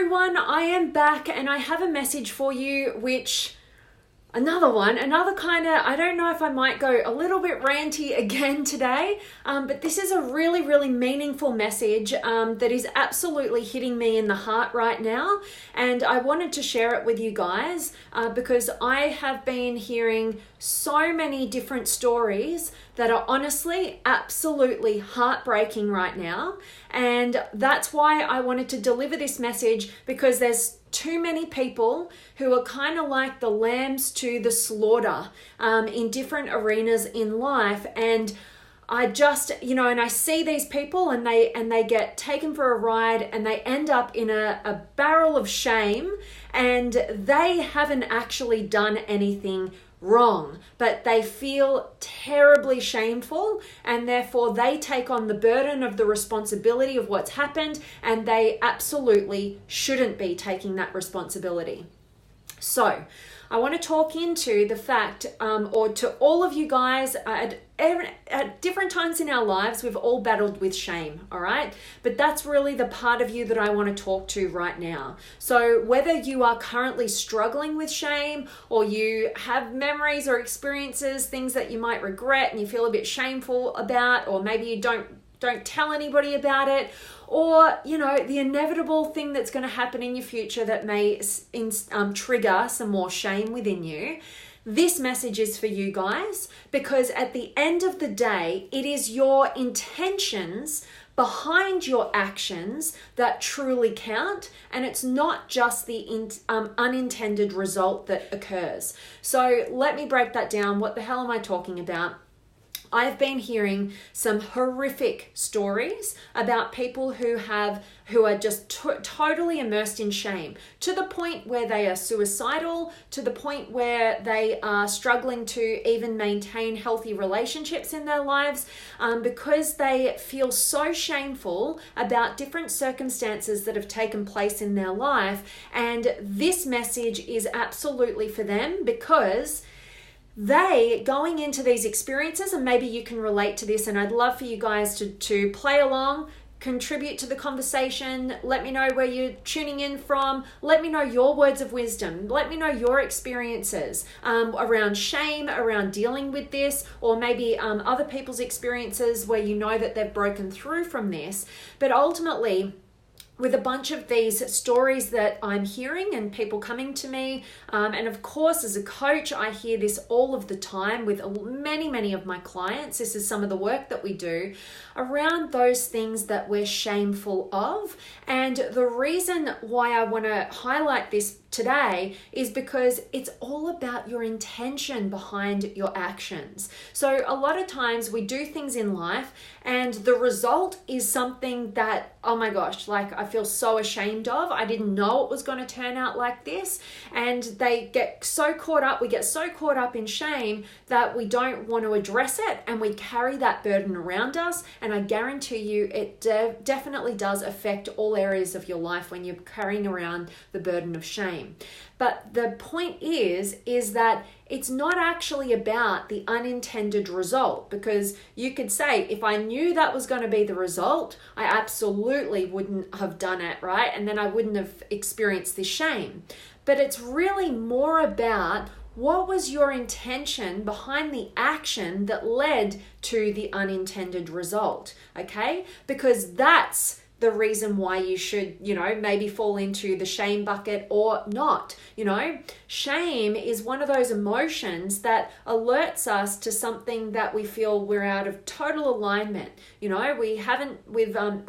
everyone, I am back and I have a message for you, which another kind of, I don't know if I might go a little bit ranty again today, but this is a really, really meaningful message that is absolutely hitting me in the heart right now. And I wanted to share it with you guys because I have been hearing so many different stories that are honestly absolutely heartbreaking right now. And that's why I wanted to deliver this message, because there's too many people who are kind of like the lambs to the slaughter in different arenas in life. And I just, and I see these people and they get taken for a ride and they end up in a barrel of shame, and they haven't actually done anything wrong, but they feel terribly shameful, and therefore they take on the burden of the responsibility of what's happened, and they absolutely shouldn't be taking that responsibility. So I want to talk into the fact, or to all of you guys, at different times in our lives, we've all battled with shame, all right? But that's really the part of you that I want to talk to right now. So whether you are currently struggling with shame, or you have memories or experiences, things that you might regret and you feel a bit shameful about, or maybe you don't tell anybody about it, or the inevitable thing that's going to happen in your future that may trigger some more shame within you, this message is for you guys, because at the end of the day, it is your intentions behind your actions that truly count, and it's not just the unintended result that occurs. So let me break that down. What the hell am I talking about? I've been hearing some horrific stories about people who are just totally immersed in shame, to the point where they are suicidal, to the point where they are struggling to even maintain healthy relationships in their lives, because they feel so shameful about different circumstances that have taken place in their life. And this message is absolutely for them, because they, going into these experiences, and maybe you can relate to this, and I'd love for you guys to play along, contribute to the conversation. Let me know where you're tuning in from. Let me know your words of wisdom. Let me know your experiences around shame, around dealing with this, or maybe other people's experiences where you know that they've broken through from this. But ultimately, with a bunch of these stories that I'm hearing and people coming to me, and of course as a coach, I hear this all of the time with many of my clients. This is some of the work that we do around those things that we're shameful of. And the reason why I want to highlight this today is because it's all about your intention behind your actions. So a lot of times we do things in life and the result is something that, oh my gosh, like I feel so ashamed of. I didn't know it was going to turn out like this. And we get so caught up in shame that we don't want to address it, and we carry that burden around us. And I guarantee you it definitely does affect all areas of your life when you're carrying around the burden of shame. But the point is that it's not actually about the unintended result, because you could say, if I knew that was going to be the result, I absolutely wouldn't have done it, right? And then I wouldn't have experienced this shame. But it's really more about what was your intention behind the action that led to the unintended result, okay? Because that's the reason why you should, maybe fall into the shame bucket or not. Shame is one of those emotions that alerts us to something that we feel we're out of total alignment. We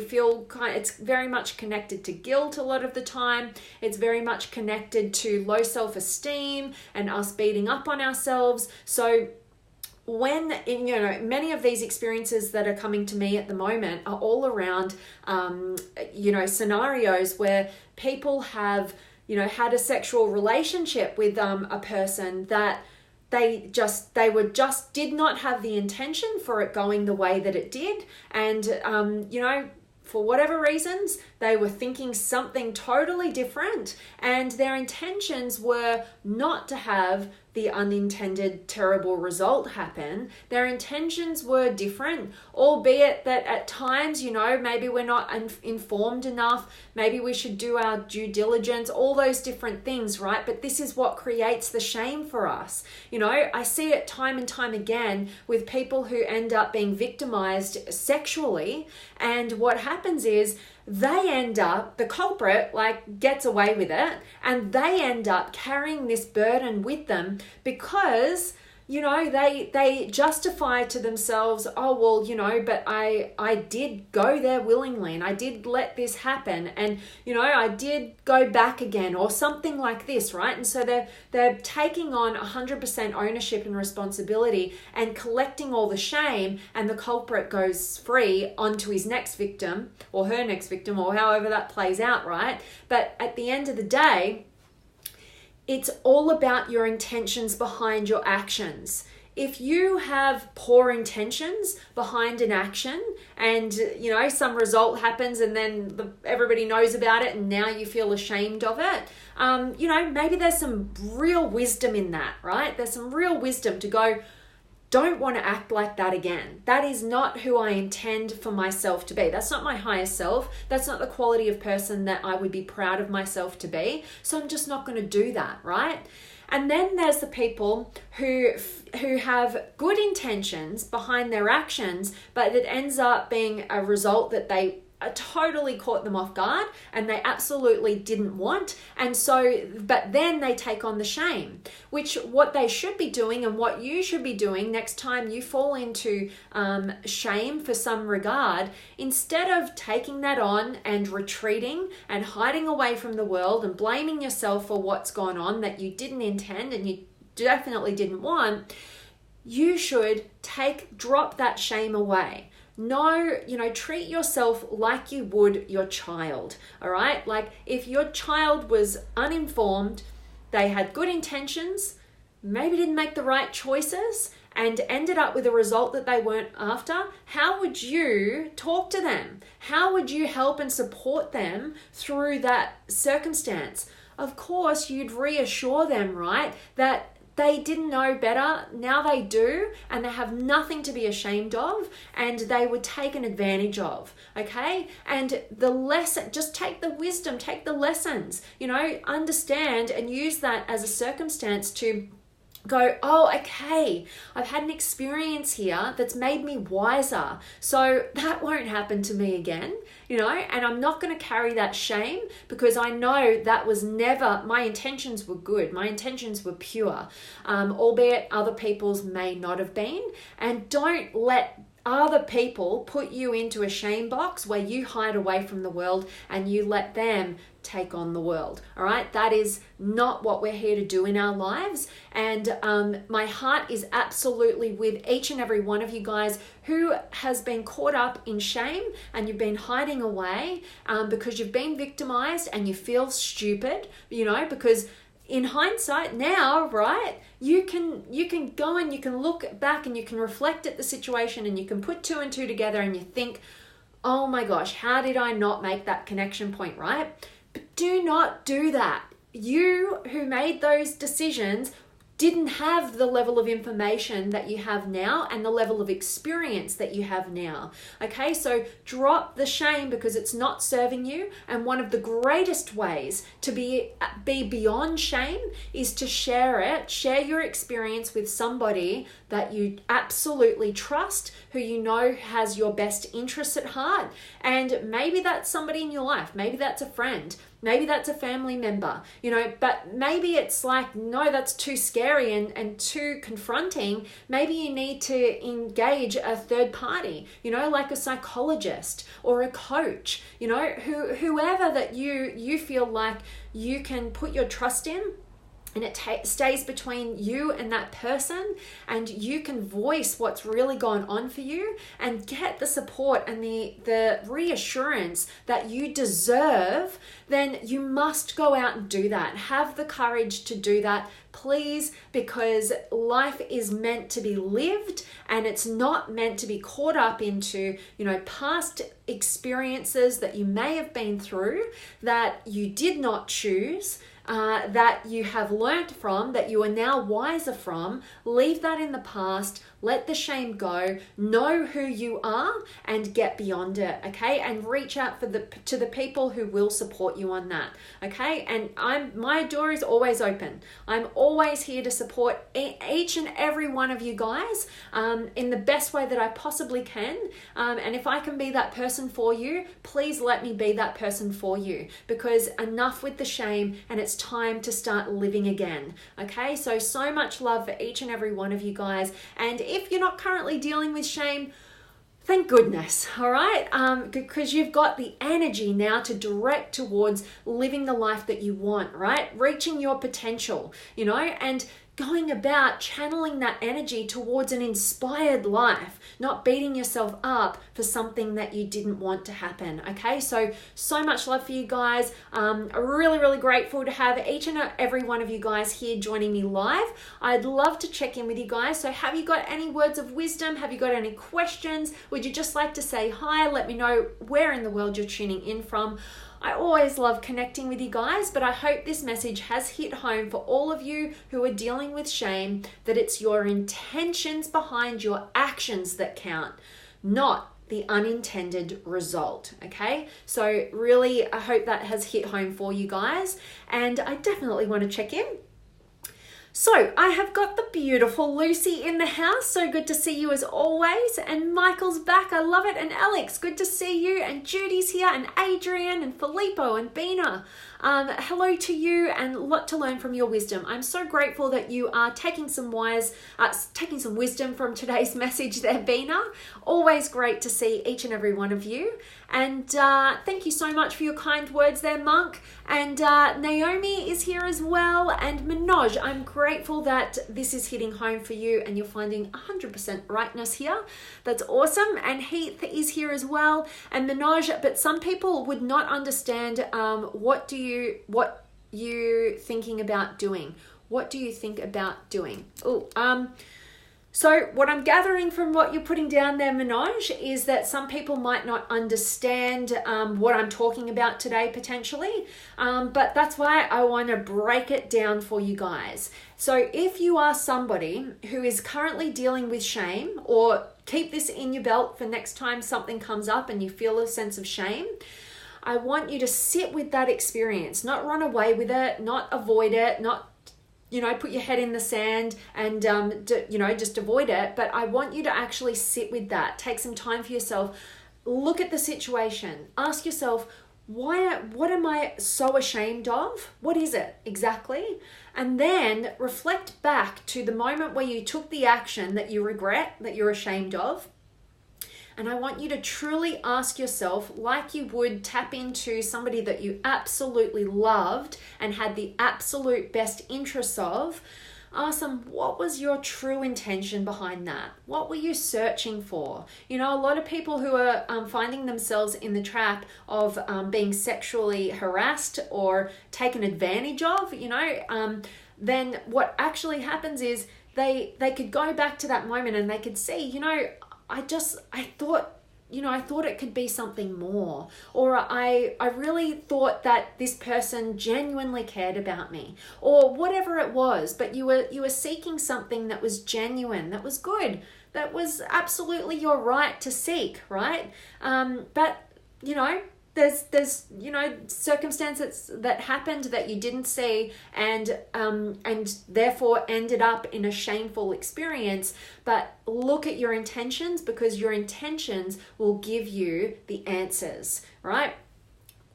feel it's very much connected to guilt a lot of the time. It's very much connected to low self-esteem and us beating up on ourselves. So when, many of these experiences that are coming to me at the moment are all around, scenarios where people have, had a sexual relationship with a person that they did not have the intention for it going the way that it did. And, for whatever reasons, they were thinking something totally different, and their intentions were not to have the unintended terrible result happen. Their intentions were different, albeit that at times, maybe we're not informed enough. Maybe we should do our due diligence, all those different things, right? But this is what creates the shame for us. I see it time and time again with people who end up being victimized sexually. And what happens is they end up, the culprit gets away with it, and they end up carrying this burden with them because they justify to themselves, oh, well, but I did go there willingly and I did let this happen and, I did go back again or something like this, right? And so they're taking on 100% ownership and responsibility and collecting all the shame, and the culprit goes free onto his next victim or her next victim or however that plays out, right? But at the end of the day, it's all about your intentions behind your actions. If you have poor intentions behind an action and, some result happens and then everybody knows about it and now you feel ashamed of it, maybe there's some real wisdom in that, right? There's some real wisdom to go, don't want to act like that again. That is not who I intend for myself to be. That's not my higher self. That's not the quality of person that I would be proud of myself to be. So I'm just not going to do that, right? And then there's the people who have good intentions behind their actions, but it ends up being a result that they totally caught them off guard and they absolutely didn't want. And so, but then they take on the shame, which what they should be doing and what you should be doing next time you fall into shame for some regard, instead of taking that on and retreating and hiding away from the world and blaming yourself for what's gone on that you didn't intend and you definitely didn't want, you should drop that shame away. No, treat yourself like you would your child, all right? Like if your child was uninformed, they had good intentions, maybe didn't make the right choices, and ended up with a result that they weren't after, how would you talk to them? How would you help and support them through that circumstance? Of course, you'd reassure them, right, that they didn't know better, now they do, and they have nothing to be ashamed of, and they were taken advantage of, okay? And the lesson, just take the wisdom, take the lessons, understand and use that as a circumstance to go, oh, okay, I've had an experience here that's made me wiser, so that won't happen to me again, and I'm not going to carry that shame because I know that was never, my intentions were good, my intentions were pure, albeit other people's may not have been. And don't let other people put you into a shame box where you hide away from the world and you let them take on the world. All right, that is not what we're here to do in our lives. And my heart is absolutely with each and every one of you guys who has been caught up in shame and you've been hiding away because you've been victimized and you feel stupid, because in hindsight now, right, you can go and you can look back and you can reflect at the situation and you can put two and two together and you think, oh my gosh, how did I not make that connection point, right? But do not do that. You who made those decisions didn't have the level of information that you have now and the level of experience that you have now. Okay, so drop the shame because it's not serving you. And one of the greatest ways to be beyond shame is to share your experience with somebody that you absolutely trust, who you know has your best interests at heart. And maybe that's somebody in your life, maybe that's a friend, maybe that's a family member, but maybe it's like, no, that's too scary and too confronting. Maybe you need to engage a third party, like a psychologist or a coach, whoever that you feel like you can put your trust in. And it stays between you and that person, and you can voice what's really gone on for you and get the support and the reassurance that you deserve. Then you must go out and do that. Have the courage to do that, please, because life is meant to be lived and it's not meant to be caught up into, past experiences that you may have been through that you did not choose. that you have learnt from, that you are now wiser from, leave that in the past, let the shame go, know who you are, and get beyond it, okay? And reach out to the people who will support you on that, okay? And my door is always open. I'm always here to support each and every one of you guys in the best way that I possibly can. And if I can be that person for you, please let me be that person for you, because enough with the shame, and it's time to start living again, okay? So much love for each and every one of you guys. And if you're not currently dealing with shame, thank goodness, all right? Because you've got the energy now to direct towards living the life that you want, right? Reaching your potential, and going about channeling that energy towards an inspired life, not beating yourself up for something that you didn't want to happen, okay? So much love for you guys. Really, really grateful to have each and every one of you guys here joining me live. I'd love to check in with you guys. So have you got any words of wisdom? Have you got any questions? Would you just like to say hi? Let me know where in the world you're tuning in from. I always love connecting with you guys, but I hope this message has hit home for all of you who are dealing with shame, that it's your intentions behind your actions that count, not the unintended result, okay? So really, I hope that has hit home for you guys, and I definitely want to check in. So I have got the beautiful Lucy in the house. So good to see you as always. And Michael's back. I love it. And Alex, good to see you. And Judy's here. And Adrian and Filippo and Bina. Hello to you, and a lot to learn from your wisdom. I'm so grateful that you are taking some wisdom from today's message there, Bina. Always great to see each and every one of you. And thank you so much for your kind words there, Monk. And Naomi is here as well. And Manoj, I'm grateful that this is hitting home for you and you're finding 100% rightness here. That's awesome. And Heath is here as well. And Manoj, but some people would not understand what you thinking about doing. What do you think about doing? So what I'm gathering from what you're putting down there, Manoj, is that some people might not understand what I'm talking about today, potentially. But that's why I want to break it down for you guys. So if you are somebody who is currently dealing with shame, or keep this in your belt for next time something comes up and you feel a sense of shame, I want you to sit with that experience, not run away with it, not avoid it, not put your head in the sand and, just avoid it. But I want you to actually sit with that. Take some time for yourself. Look at the situation. Ask yourself, what am I so ashamed of? What is it exactly? And then reflect back to the moment where you took the action that you regret, that you're ashamed of. And I want you to truly ask yourself, like you would tap into somebody that you absolutely loved and had the absolute best interests of, ask them, what was your true intention behind that? What were you searching for? A lot of people who are finding themselves in the trap of being sexually harassed or taken advantage of, then what actually happens is they could go back to that moment and they could see, I thought it could be something more, or I really thought that this person genuinely cared about me, or whatever it was, but you were seeking something that was genuine, that was good, that was absolutely your right to seek, right? But there's circumstances that happened that you didn't see, and therefore ended up in a shameful experience. But look at your intentions, because your intentions will give you the answers, right?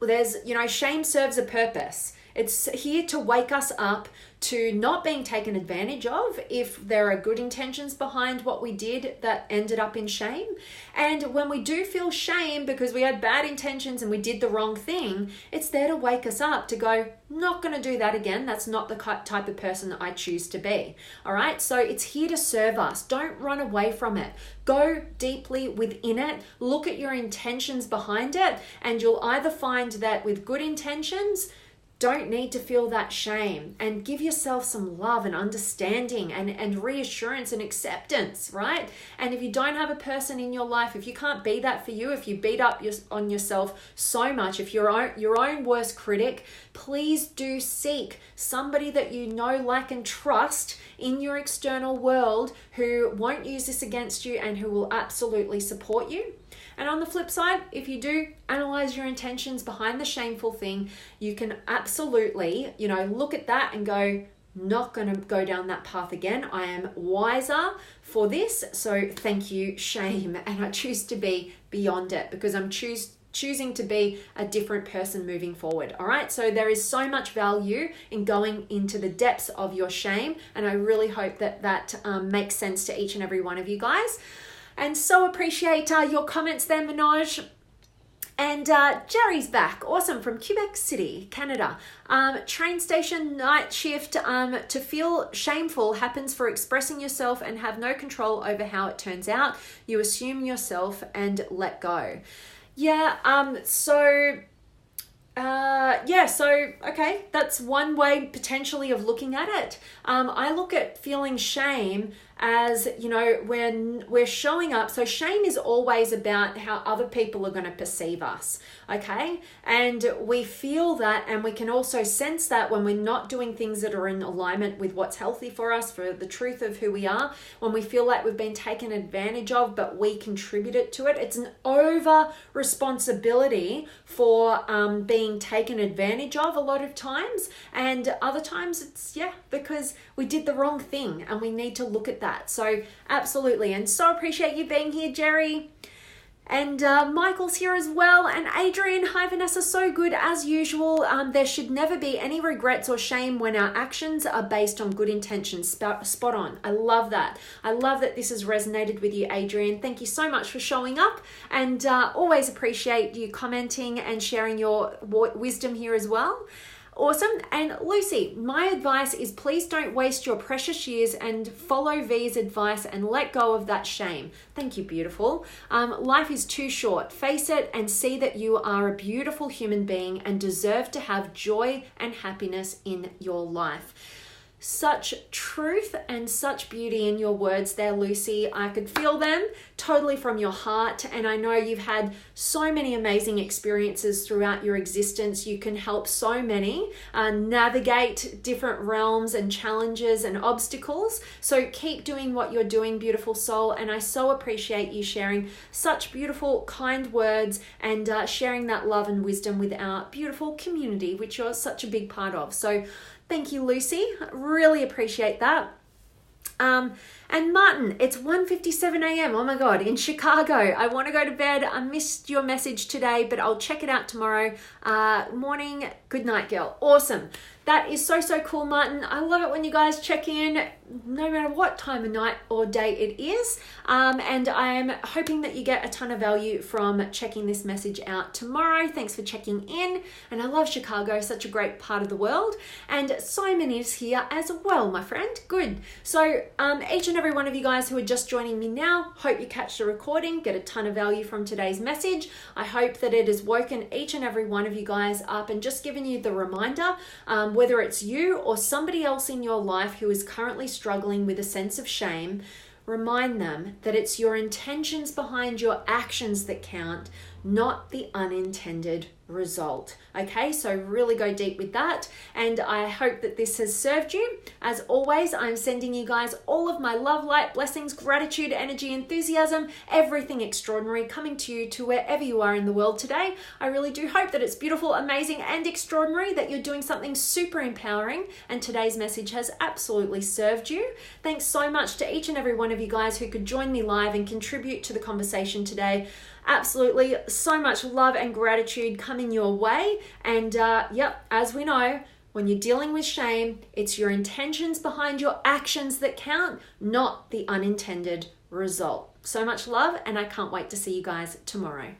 There's, shame serves a purpose. It's here to wake us up to not being taken advantage of if there are good intentions behind what we did that ended up in shame. And when we do feel shame because we had bad intentions and we did the wrong thing, it's there to wake us up to go, not going to do that again. That's not the type of person that I choose to be. All right. So it's here to serve us. Don't run away from it. Go deeply within it. Look at your intentions behind it. And you'll either find that with good intentions, don't need to feel that shame, and give yourself some love and understanding and reassurance and acceptance, right? And if you don't have a person in your life, if you can't be that for you, if you beat up on yourself so much, if you're your own worst critic, please do seek somebody that you know, like, and trust in your external world who won't use this against you and who will absolutely support you. And on the flip side, if you do analyze your intentions behind the shameful thing, you can absolutely, look at that and go, not going to go down that path again. I am wiser for this. So thank you, shame. And I choose to be beyond it because I'm choosing to be a different person moving forward. All right. So there is so much value in going into the depths of your shame. And I really hope that makes sense to each and every one of you guys. And so appreciate your comments there, Manoj. And Jerry's back. Awesome. From Quebec City, Canada. Train station night shift. To feel shameful happens for expressing yourself and have no control over how it turns out. You assume yourself and let go. Okay, that's one way potentially of looking at it. I look at feeling shame as, when we're showing up. So shame is always about how other people are going to perceive us, okay? And we feel that, and we can also sense that when we're not doing things that are in alignment with what's healthy for us, for the truth of who we are, when we feel like we've been taken advantage of, but we contributed to it. It's an over responsibility for being taken advantage of a lot of times. And other times it's, because we did the wrong thing, and we need to look at that. So absolutely. And so appreciate you being here, Jerry. And Michael's here as well. And Adrian, hi Vanessa, so good as usual. There should never be any regrets or shame when our actions are based on good intentions. Spot on. I love that. I love that this has resonated with you, Adrian. Thank you so much for showing up, and always appreciate you commenting and sharing your wisdom here as well. Awesome. And Lucy, my advice is please don't waste your precious years and follow V's advice and let go of that shame. Thank you, beautiful. Life is too short. Face it and see that you are a beautiful human being and deserve to have joy and happiness in your life. Such truth and such beauty in your words there, Lucy. I could feel them totally from your heart. And I know you've had so many amazing experiences throughout your existence. You can help so many navigate different realms and challenges and obstacles. So keep doing what you're doing, beautiful soul. And I so appreciate you sharing such beautiful, kind words and sharing that love and wisdom with our beautiful community, which you're such a big part of. So thank you, Lucy. Really appreciate that. And Martin, it's 1:57 a.m. Oh my God, in Chicago. I want to go to bed. I missed your message today, but I'll check it out tomorrow. Morning. Good night, girl. Awesome. That is so, so cool, Martin. I love it when you guys check in, no matter what time of night or day it is. And I'm hoping that you get a ton of value from checking this message out tomorrow. Thanks for checking in. And I love Chicago, such a great part of the world. And Simon is here as well, my friend. Good. So each and every one of you guys who are just joining me now, hope you catch the recording, get a ton of value from today's message. I hope that it has woken each and every one of you guys up and just given you the reminder, whether it's you or somebody else in your life who is currently struggling with a sense of shame, remind them that it's your intentions behind your actions that count, not the unintended result. Okay, so really go deep with that, and I hope that this has served you. As always, I'm sending you guys all of my love, light, blessings, gratitude, energy, enthusiasm, everything extraordinary coming to you to wherever you are in the world today. I really do hope that it's beautiful, amazing, and extraordinary, that you're doing something super empowering, and today's message has absolutely served you. Thanks so much to each and every one of you guys who could join me live and contribute to the conversation today. Absolutely so much love and gratitude coming your way. And as we know, when you're dealing with shame, it's your intentions behind your actions that count, not the unintended result. So much love, and I can't wait to see you guys tomorrow.